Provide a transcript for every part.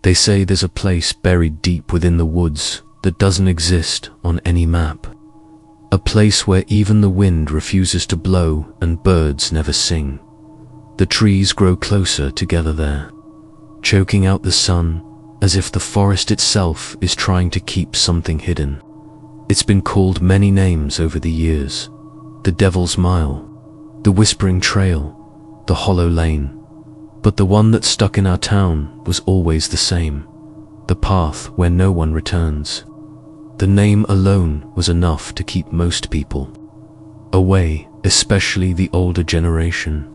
They say there's a place buried deep within the woods that doesn't exist on any map. A place where even the wind refuses to blow and birds never sing. The trees grow closer together there, choking out the sun as if the forest itself is trying to keep something hidden. It's been called many names over the years: the Devil's Mile, the Whispering Trail, the Hollow Lane. But the one that stuck in our town was always the same: the path where no one returns. The name alone was enough to keep most people away, especially the older generation.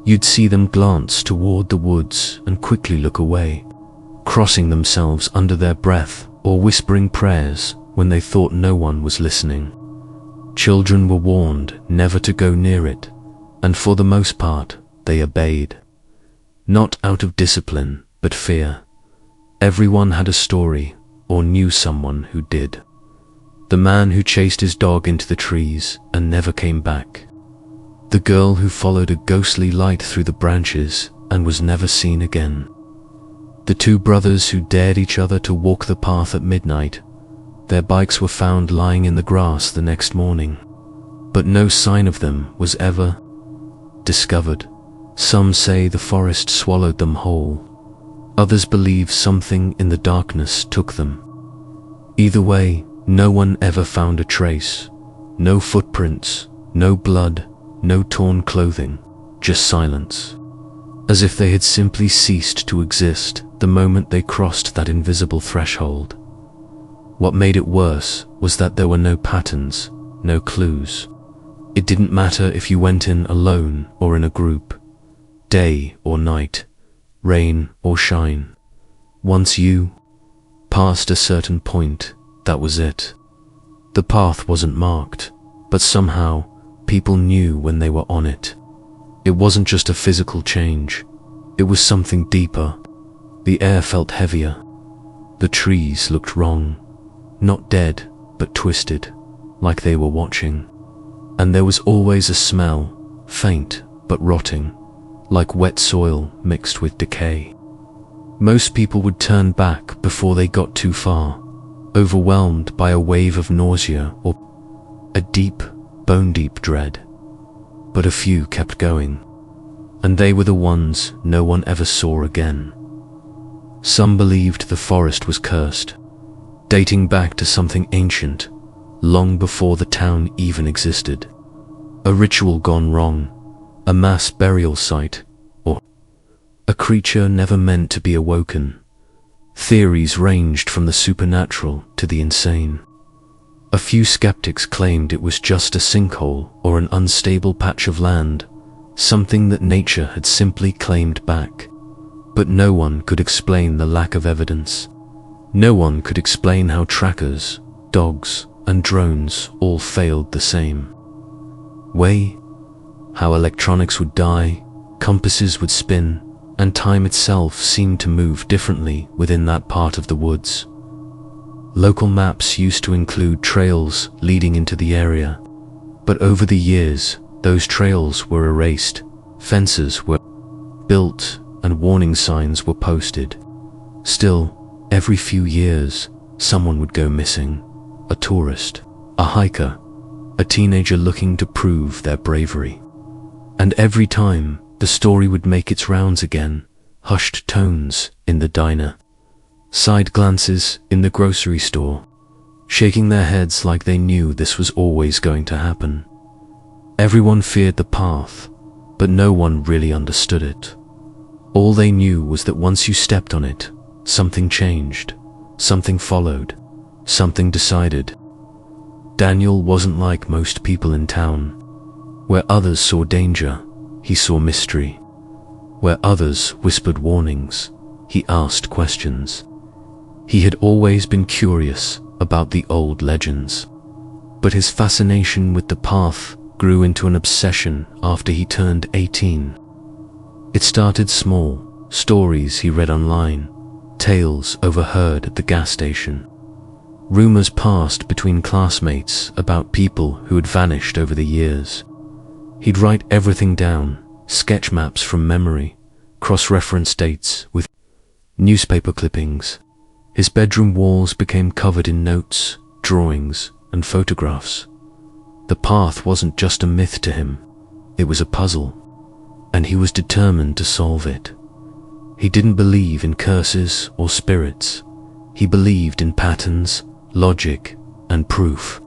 You'd see them glance toward the woods and quickly look away, crossing themselves under their breath or whispering prayers when they thought no one was listening. Children were warned never to go near it, and for the most part, they obeyed. Not out of discipline, but fear. Everyone had a story or knew someone who did. The man who chased his dog into the trees and never came back. The girl who followed a ghostly light through the branches and was never seen again. The two brothers who dared each other to walk the path at midnight. Their bikes were found lying in the grass the next morning, but no sign of them was ever discovered. Some say the forest swallowed them whole. Others believe something in the darkness took them. Either way, no one ever found a trace. No footprints, no blood, no torn clothing, just silence. As if they had simply ceased to exist the moment they crossed that invisible threshold. What made it worse was that there were no patterns, no clues. It didn't matter if you went in alone or in a group, day or night, rain or shine. Once you passed a certain point, that was it. The path wasn't marked, but somehow people knew when they were on it. It wasn't just a physical change, it was something deeper. The air felt heavier. The trees looked wrong, not dead, but twisted, like they were watching. And there was always a smell, faint but rotting, like wet soil mixed with decay. Most people would turn back before they got too far, overwhelmed by a wave of nausea or a deep, bone-deep dread. But a few kept going, and they were the ones no one ever saw again. Some believed the forest was cursed, dating back to something ancient, long before the town even existed. A ritual gone wrong, a mass burial site, or a creature never meant to be awoken. Theories ranged from the supernatural to the insane. A few skeptics claimed it was just a sinkhole or an unstable patch of land, something that nature had simply claimed back. But no one could explain the lack of evidence. No one could explain how trackers, dogs, and drones all failed the same way. How electronics would die, compasses would spin, and time itself seemed to move differently within that part of the woods. Local maps used to include trails leading into the area, but over the years, those trails were erased, fences were built, and warning signs were posted. Still, every few years, someone would go missing. A tourist, a hiker, a teenager looking to prove their bravery. And every time, the story would make its rounds again: hushed tones in the diner, side glances in the grocery store, shaking their heads like they knew this was always going to happen. Everyone feared the path, but no one really understood it. All they knew was that once you stepped on it, something changed, something followed, something decided. Daniel wasn't like most people in town. Where others saw danger, he saw mystery. Where others whispered warnings, he asked questions. He had always been curious about the old legends, but his fascination with the path grew into an obsession after he turned 18. It started small, stories he read online, tales overheard at the gas station. Rumors passed between classmates about people who had vanished over the years. He'd write everything down, sketch maps from memory, cross-reference dates with newspaper clippings. His bedroom walls became covered in notes, drawings, and photographs. The path wasn't just a myth to him, it was a puzzle, and he was determined to solve it. He didn't believe in curses or spirits. He believed in patterns, logic, and proof.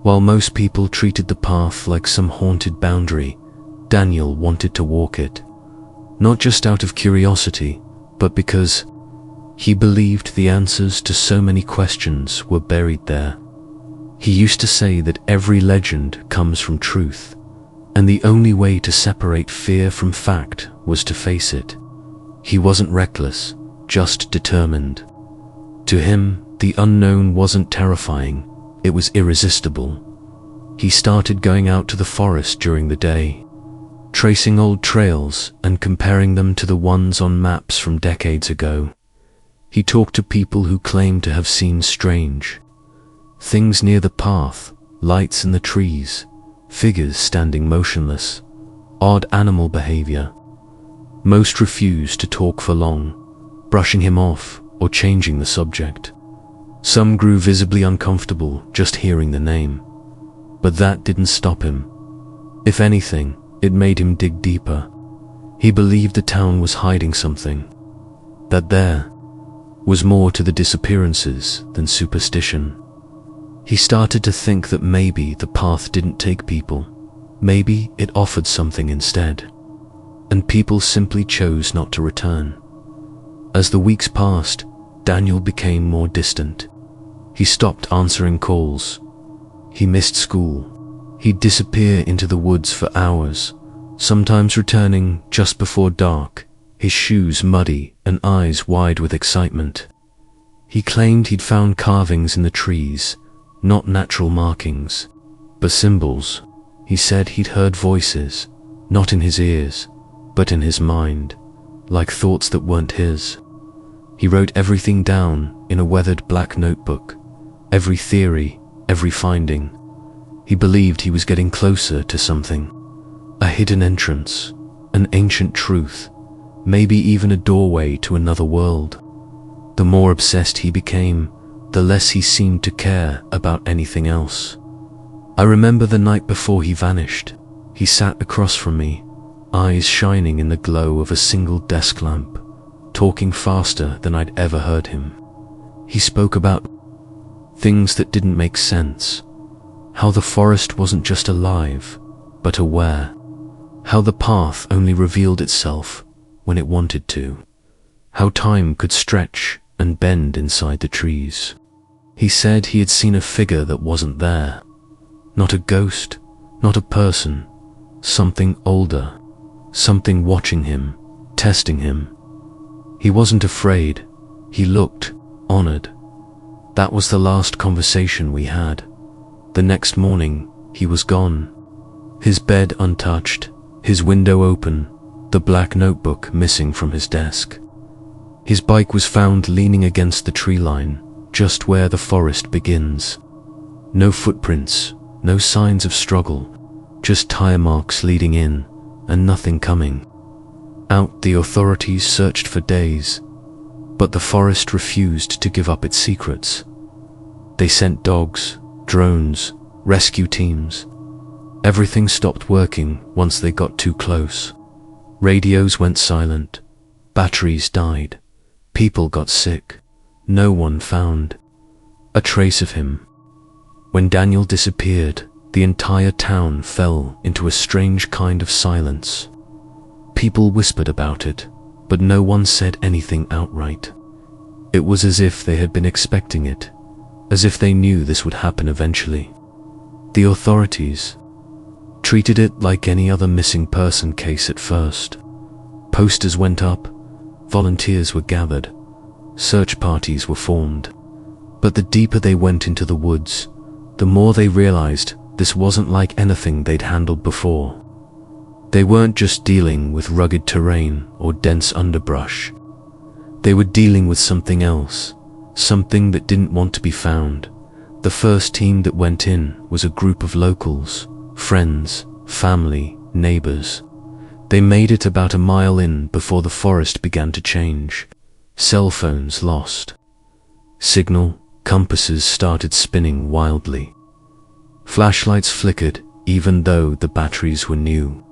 While most people treated the path like some haunted boundary, Daniel wanted to walk it, not just out of curiosity, but because he believed the answers to so many questions were buried there. He used to say that every legend comes from truth, and the only way to separate fear from fact was to face it. He wasn't reckless, just determined. To him, the unknown wasn't terrifying, it was irresistible. He started going out to the forest during the day, tracing old trails and comparing them to the ones on maps from decades ago. He talked to people who claimed to have seen strange things near the path, lights in the trees, figures standing motionless, odd animal behavior. Most refused to talk for long, brushing him off or changing the subject. Some grew visibly uncomfortable just hearing the name, but that didn't stop him. If anything, it made him dig deeper. He believed the town was hiding something, that there was more to the disappearances than superstition. He started to think that maybe the path didn't take people, maybe it offered something instead, and people simply chose not to return. As the weeks passed, Daniel became more distant. He stopped answering calls. He missed school. He'd disappear into the woods for hours, sometimes returning just before dark, his shoes muddy and eyes wide with excitement. He claimed he'd found carvings in the trees, not natural markings, but symbols. He said he'd heard voices, not in his ears, but in his mind, like thoughts that weren't his. He wrote everything down in a weathered black notebook, every theory, every finding. He believed he was getting closer to something, a hidden entrance, an ancient truth, maybe even a doorway to another world. The more obsessed he became, the less he seemed to care about anything else. I remember the night before he vanished. He sat across from me, eyes shining in the glow of a single desk lamp, talking faster than I'd ever heard him. He spoke about things that didn't make sense, how the forest wasn't just alive, but aware, how the path only revealed itself when it wanted to, how time could stretch and bend inside the trees. He said he had seen a figure that wasn't there, not a ghost, not a person, something older, something watching him, testing him. He wasn't afraid, he looked honored. That was the last conversation we had. The next morning, he was gone. His bed untouched, his window open, the black notebook missing from his desk. His bike was found leaning against the tree line, just where the forest begins. No footprints, no signs of struggle, just tire marks leading in, and nothing coming out. The authorities searched for days, but the forest refused to give up its secrets. They sent dogs, drones, rescue teams. Everything stopped working once they got too close. Radios went silent, batteries died, people got sick. No one found a trace of him. When Daniel disappeared, the entire town fell into a strange kind of silence. People whispered about it, but no one said anything outright. It was as if they had been expecting it, as if they knew this would happen eventually. The authorities treated it like any other missing person case at first. Posters went up, volunteers were gathered, search parties were formed. But the deeper they went into the woods, the more they realized this wasn't like anything they'd handled before. They weren't just dealing with rugged terrain or dense underbrush. They were dealing with something else, something that didn't want to be found. The first team that went in was a group of locals, friends, family, neighbors. They made it about a mile in before the forest began to change. Cell phones lost. Signal compasses started spinning wildly. Flashlights flickered even though the batteries were new.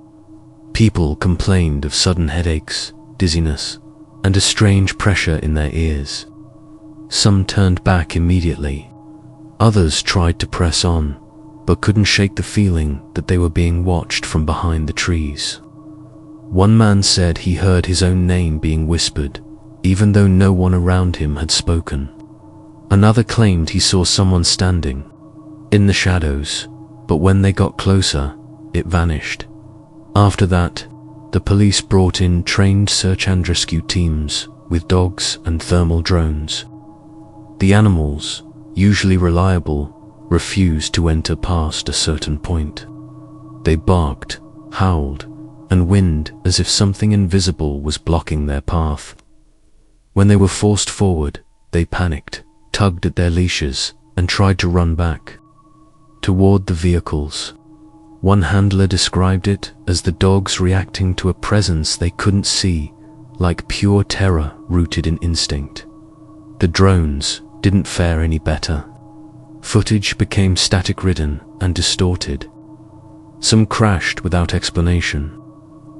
People complained of sudden headaches, dizziness, and a strange pressure in their ears. Some turned back immediately. Others tried to press on, but couldn't shake the feeling that they were being watched from behind the trees. One man said he heard his own name being whispered, even though no one around him had spoken. Another claimed he saw someone standing in the shadows, but when they got closer, it vanished. After that, the police brought in trained search and rescue teams with dogs and thermal drones. The animals, usually reliable, refused to enter past a certain point. They barked, howled, and whined as if something invisible was blocking their path. When they were forced forward, they panicked, tugged at their leashes, and tried to run back toward the vehicles. One handler described it as the dogs reacting to a presence they couldn't see, like pure terror rooted in instinct. The drones didn't fare any better. Footage became static-ridden and distorted. Some crashed without explanation,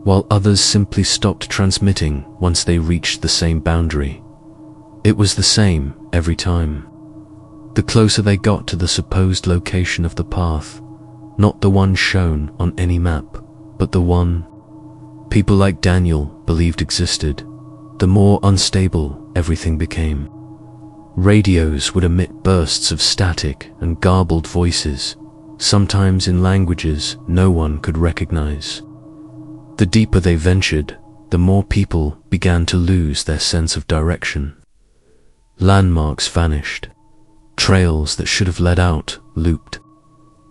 while others simply stopped transmitting once they reached the same boundary. It was the same every time. The closer they got to the supposed location of the path, not the one shown on any map, but the one people like Daniel believed existed, the more unstable everything became. Radios would emit bursts of static and garbled voices, sometimes in languages no one could recognize. The deeper they ventured, the more people began to lose their sense of direction. Landmarks vanished. Trails that should have led out looped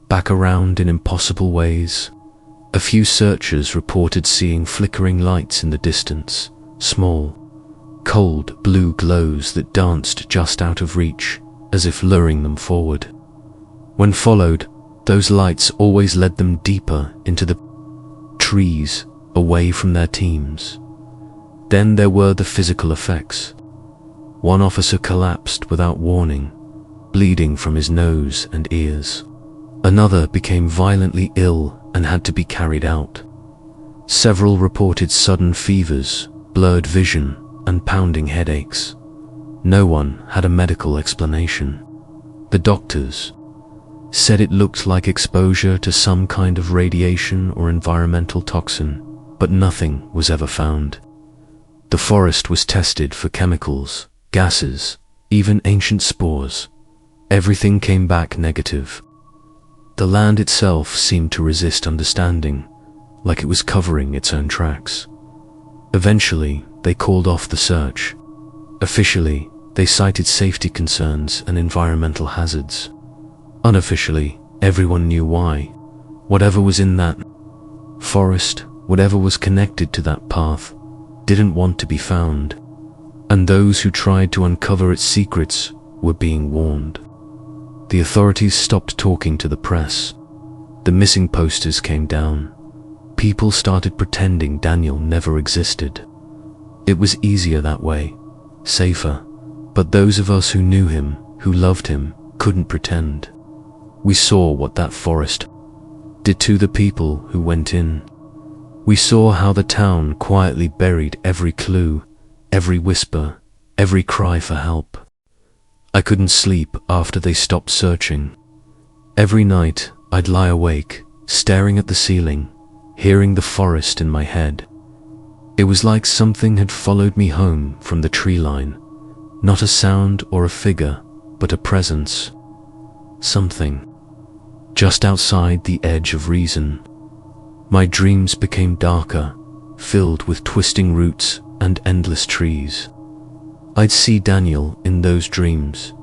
back around in impossible ways. A few searchers reported seeing flickering lights in the distance, small, cold blue glows that danced just out of reach, as if luring them forward. When followed, those lights always led them deeper into the trees, away from their teams. Then there were the physical effects. One officer collapsed without warning, bleeding from his nose and ears. Another became violently ill and had to be carried out. Several reported sudden fevers, blurred vision, and pounding headaches. No one had a medical explanation. The doctors said it looked like exposure to some kind of radiation or environmental toxin, but nothing was ever found. The forest was tested for chemicals, gases, even ancient spores. Everything came back negative. The land itself seemed to resist understanding, like it was covering its own tracks. Eventually, they called off the search. Officially, they cited safety concerns and environmental hazards. Unofficially, everyone knew why. Whatever was in that forest, whatever was connected to that path, didn't want to be found. And those who tried to uncover its secrets were being warned. The authorities stopped talking to the press. The missing posters came down. People started pretending Daniel never existed. It was easier that way, safer, but those of us who knew him, who loved him, couldn't pretend. We saw what that forest did to the people who went in. We saw how the town quietly buried every clue, every whisper, every cry for help. I couldn't sleep after they stopped searching. Every night, I'd lie awake, staring at the ceiling, hearing the forest in my head. It was like something had followed me home from the tree line. Not a sound or a figure, but a presence. Something. Just outside the edge of reason. My dreams became darker, filled with twisting roots and endless trees. I'd see Daniel in those dreams,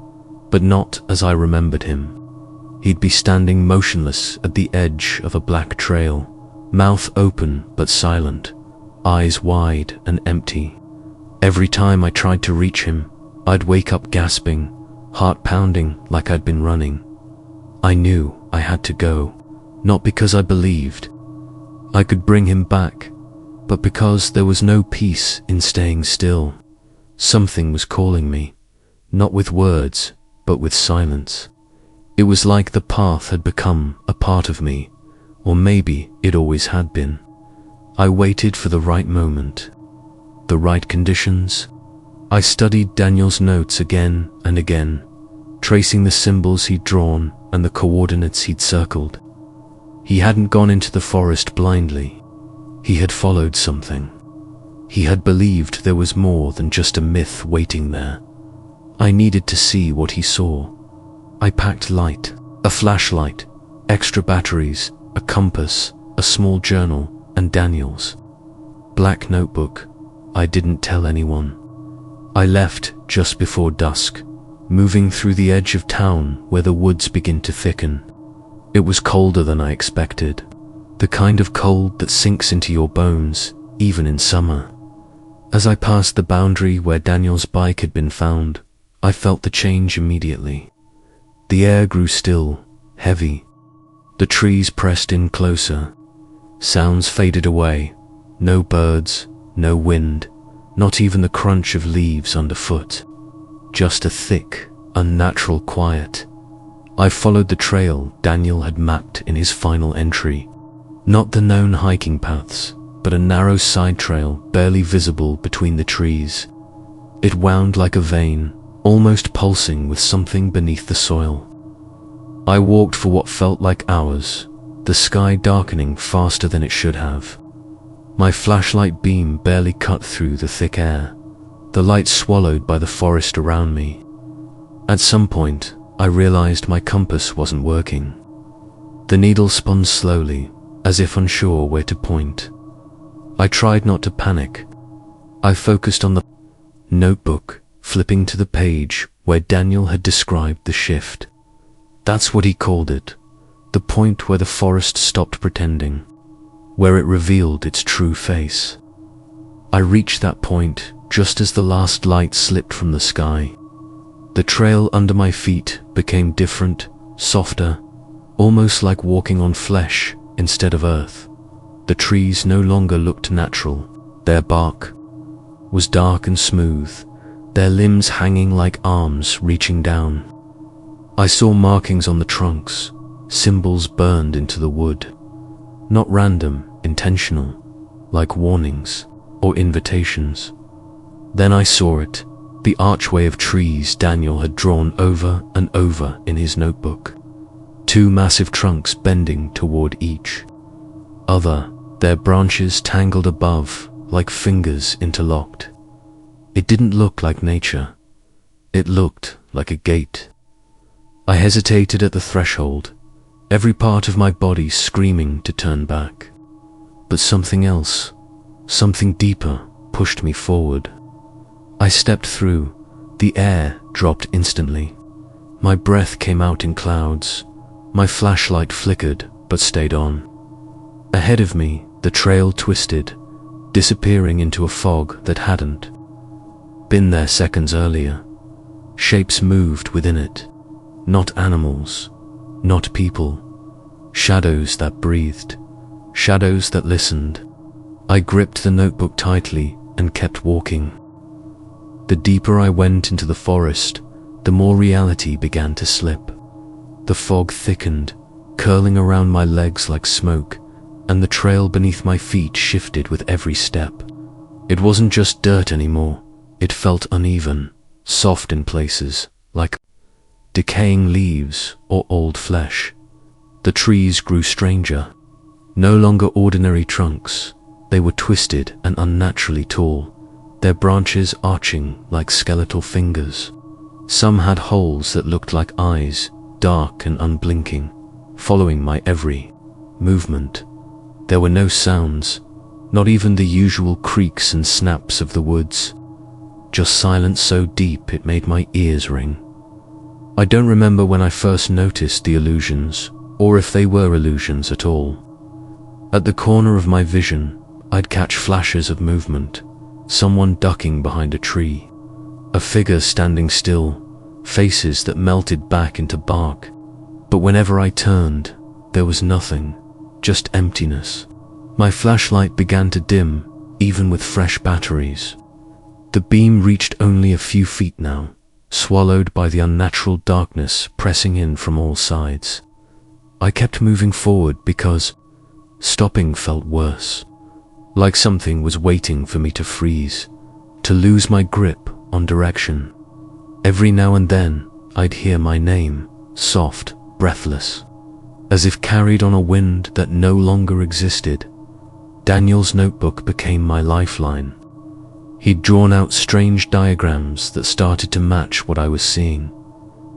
but not as I remembered him. He'd be standing motionless at the edge of a black trail, mouth open but silent, eyes wide and empty. Every time I tried to reach him, I'd wake up gasping, heart pounding like I'd been running. I knew I had to go, not because I believed I could bring him back, but because there was no peace in staying still. Something was calling me, not with words, but with silence. It was like the path had become a part of me, or maybe it always had been. I waited for the right moment, the right conditions. I studied Daniel's notes again and again, tracing the symbols he'd drawn and the coordinates he'd circled. He hadn't gone into the forest blindly. He had followed something. He had believed there was more than just a myth waiting there. I needed to see what he saw. I packed light, a flashlight, extra batteries, a compass, a small journal, and Daniel's black notebook. I didn't tell anyone. I left just before dusk, moving through the edge of town where the woods begin to thicken. It was colder than I expected, the kind of cold that sinks into your bones, even in summer. As I passed the boundary where Daniel's bike had been found, I felt the change immediately. The air grew still, heavy. The trees pressed in closer. Sounds faded away. No birds, no wind, not even the crunch of leaves underfoot. Just a thick, unnatural quiet. I followed the trail Daniel had mapped in his final entry. Not the known hiking paths, but a narrow side trail barely visible between the trees. It wound like a vein, almost pulsing with something beneath the soil. I walked for what felt like hours, the sky darkening faster than it should have. My flashlight beam barely cut through the thick air, the light swallowed by the forest around me. At some point, I realized my compass wasn't working. The needle spun slowly, as if unsure where to point. I tried not to panic. I focused on the notebook, flipping to the page where Daniel had described the shift. That's what he called it, the point where the forest stopped pretending, where it revealed its true face. I reached that point just as the last light slipped from the sky. The trail under my feet became different, softer, almost like walking on flesh instead of earth. The trees no longer looked natural. Their bark was dark and smooth, their limbs hanging like arms reaching down. I saw markings on the trunks, symbols burned into the wood. Not random, intentional, like warnings or invitations. Then I saw it, the archway of trees Daniel had drawn over and over in his notebook. Two massive trunks bending toward each other, their branches tangled above like fingers interlocked. It didn't look like nature. It looked like a gate. I hesitated at the threshold, every part of my body screaming to turn back. But something else, something deeper, pushed me forward. I stepped through. The air dropped instantly. My breath came out in clouds. My flashlight flickered, but stayed on. Ahead of me, the trail twisted, disappearing into a fog that hadn't been there seconds earlier. Shapes moved within it. Not animals, not people. Shadows that breathed, shadows that listened. I gripped the notebook tightly and kept walking. The deeper I went into the forest, the more reality began to slip. The fog thickened, curling around my legs like smoke, and the trail beneath my feet shifted with every step. It wasn't just dirt anymore. It felt uneven, soft in places, like decaying leaves or old flesh. The trees grew stranger, no longer ordinary trunks. They were twisted and unnaturally tall, their branches arching like skeletal fingers. Some had holes that looked like eyes, dark and unblinking, following my every movement. There were no sounds, not even the usual creaks and snaps of the woods. Just silence so deep it made my ears ring. I don't remember when I first noticed the illusions, or if they were illusions at all. At the corner of my vision, I'd catch flashes of movement, someone ducking behind a tree, a figure standing still, faces that melted back into bark. But whenever I turned, there was nothing, just emptiness. My flashlight began to dim, even with fresh batteries. The beam reached only a few feet now, swallowed by the unnatural darkness pressing in from all sides. I kept moving forward because stopping felt worse, like something was waiting for me to freeze, to lose my grip on direction. Every now and then, I'd hear my name, soft, breathless, as if carried on a wind that no longer existed. Daniel's notebook became my lifeline. He'd drawn out strange diagrams that started to match what I was seeing.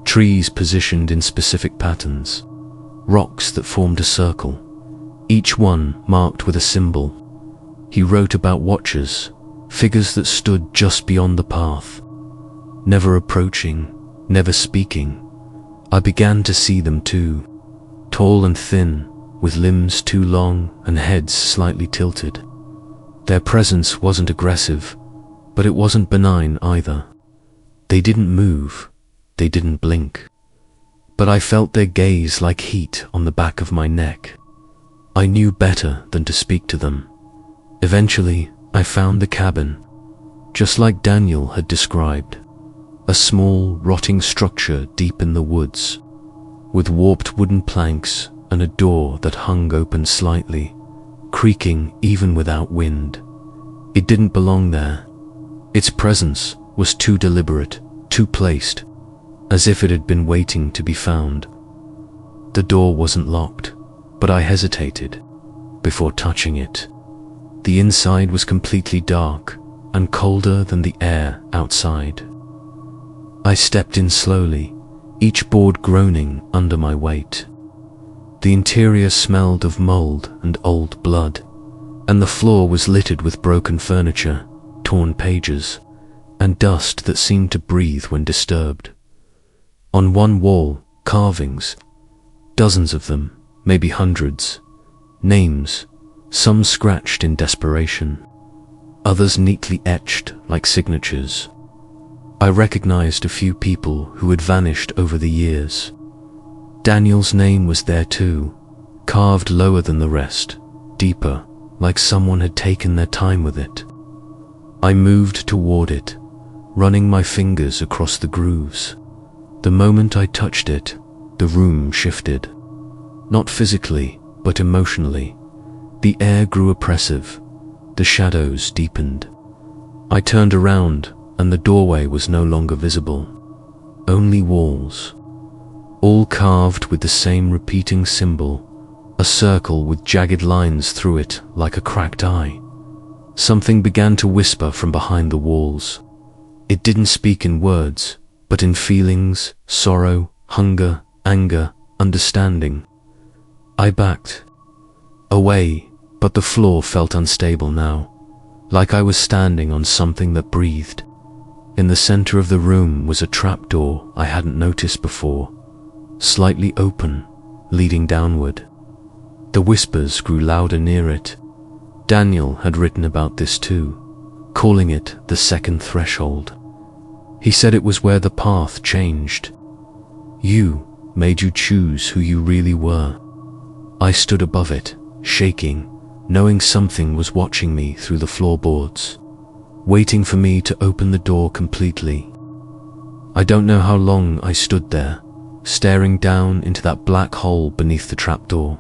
Trees positioned in specific patterns, rocks that formed a circle, each one marked with a symbol. He wrote about watchers, figures that stood just beyond the path, never approaching, never speaking. I began to see them too, tall and thin, with limbs too long and heads slightly tilted. Their presence wasn't aggressive, but it wasn't benign either. They didn't move, they didn't blink, but I felt their gaze like heat on the back of my neck. I knew better than to speak to them. Eventually, I found the cabin, just like Daniel had described. A small, rotting structure deep in the woods, with warped wooden planks and a door that hung open slightly, creaking even without wind. It didn't belong there. Its presence was too deliberate, too placed, as if it had been waiting to be found. The door wasn't locked, but I hesitated before touching it. The inside was completely dark and colder than the air outside. I stepped in slowly, each board groaning under my weight. The interior smelled of mold and old blood, and the floor was littered with broken furniture, torn pages, and dust that seemed to breathe when disturbed. On one wall, carvings, dozens of them, maybe hundreds, names, some scratched in desperation, others neatly etched like signatures. I recognized a few people who had vanished over the years. Daniel's name was there too, carved lower than the rest, deeper, like someone had taken their time with it. I moved toward it, running my fingers across the grooves. The moment I touched it, the room shifted. Not physically, but emotionally. The air grew oppressive. The shadows deepened. I turned around, and the doorway was no longer visible. Only walls, all carved with the same repeating symbol, a circle with jagged lines through it like a cracked eye. Something began to whisper from behind the walls. It didn't speak in words, but in feelings, sorrow, hunger, anger, understanding. I backed away, but the floor felt unstable now, like I was standing on something that breathed. In the center of the room was a trapdoor I hadn't noticed before, slightly open, leading downward. The whispers grew louder near it. Daniel had written about this too, calling it the second threshold. He said it was where the path changed. You made you choose who you really were. I stood above it, shaking, knowing something was watching me through the floorboards, waiting for me to open the door completely. I don't know how long I stood there, staring down into that black hole beneath the trapdoor.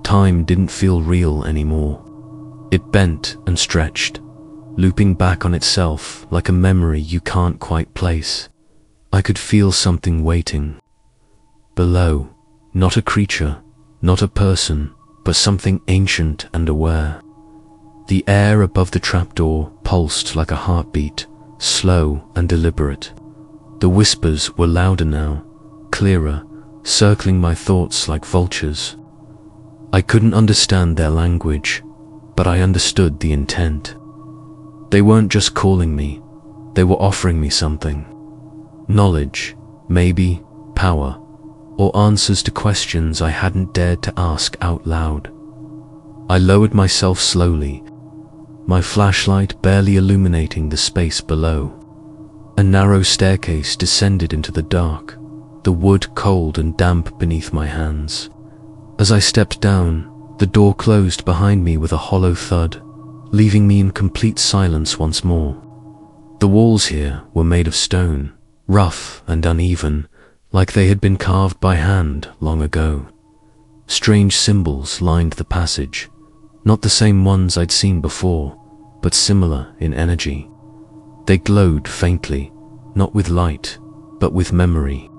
Time didn't feel real anymore. It bent and stretched, looping back on itself like a memory you can't quite place. I could feel something waiting. Below, not a creature, not a person, but something ancient and aware. The air above the trapdoor pulsed like a heartbeat, slow and deliberate. The whispers were louder now, clearer, circling my thoughts like vultures. I couldn't understand their language, but I understood the intent. They weren't just calling me, they were offering me something. Knowledge, maybe, power, or answers to questions I hadn't dared to ask out loud. I lowered myself slowly, my flashlight barely illuminating the space below. A narrow staircase descended into the dark, the wood cold and damp beneath my hands. As I stepped down, the door closed behind me with a hollow thud, leaving me in complete silence once more. The walls here were made of stone, rough and uneven, like they had been carved by hand long ago. Strange symbols lined the passage, not the same ones I'd seen before, but similar in energy. They glowed faintly, not with light, but with memory,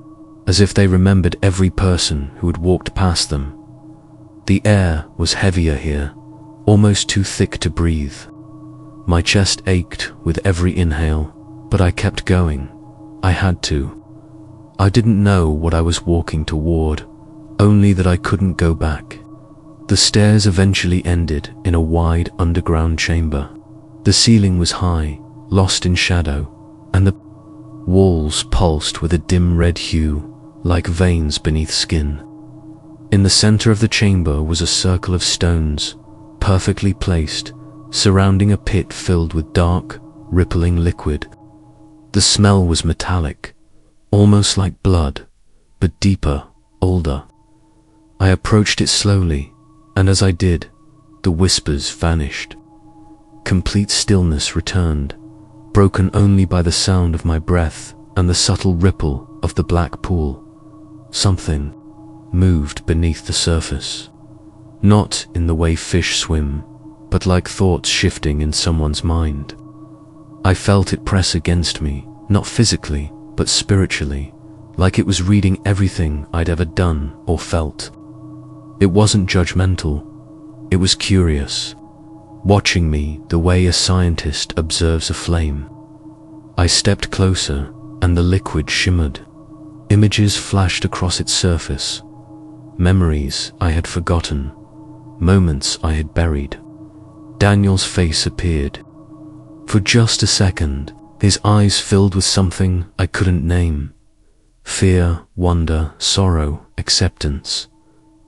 as if they remembered every person who had walked past them. The air was heavier here, almost too thick to breathe. My chest ached with every inhale, but I kept going. I had to. I didn't know what I was walking toward, only that I couldn't go back. The stairs eventually ended in a wide underground chamber. The ceiling was high, lost in shadow, and the walls pulsed with a dim red hue, like veins beneath skin. In the center of the chamber was a circle of stones, perfectly placed, surrounding a pit filled with dark, rippling liquid. The smell was metallic, almost like blood, but deeper, older. I approached it slowly, and as I did, the whispers vanished. Complete stillness returned, broken only by the sound of my breath and the subtle ripple of the black pool. Something moved beneath the surface, not in the way fish swim, but like thoughts shifting in someone's mind. I felt it press against me, not physically, but spiritually, like it was reading everything I'd ever done or felt. It wasn't judgmental, it was curious, watching me the way a scientist observes a flame. I stepped closer, and the liquid shimmered. Images flashed across its surface, memories I had forgotten, moments I had buried. Daniel's face appeared. For just a second, his eyes filled with something I couldn't name. Fear, wonder, sorrow, acceptance.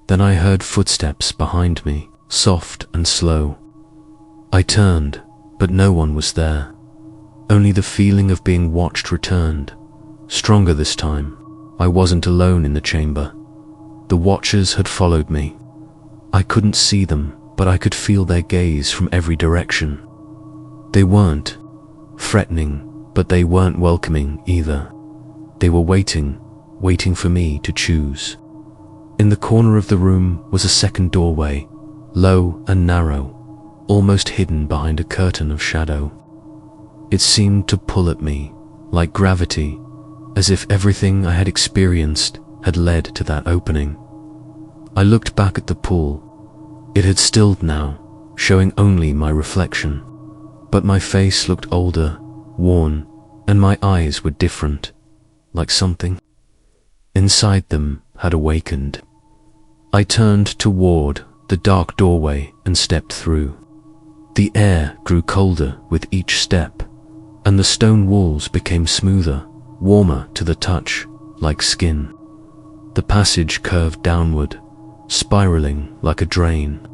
Then I heard footsteps behind me, soft and slow. I turned, but no one was there. Only the feeling of being watched returned. Stronger this time. I wasn't alone in the chamber. The watchers had followed me. I couldn't see them, but I could feel their gaze from every direction. They weren't threatening, but they weren't welcoming either. They were waiting for me to choose. In the corner of the room was a second doorway, low and narrow, almost hidden behind a curtain of shadow. It seemed to pull at me, like gravity, as if everything I had experienced had led to that opening. I looked back at the pool. It had stilled now, showing only my reflection. But my face looked older, worn, and my eyes were different, like something inside them had awakened. I turned toward the dark doorway and stepped through. The air grew colder with each step, and the stone walls became smoother, warmer to the touch, like skin. The passage curved downward, spiraling like a drain.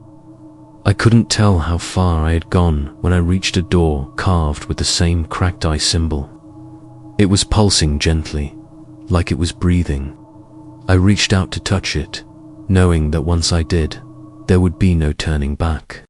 I couldn't tell how far I had gone when I reached a door carved with the same cracked eye symbol. It was pulsing gently, like it was breathing. I reached out to touch it, knowing that once I did, there would be no turning back.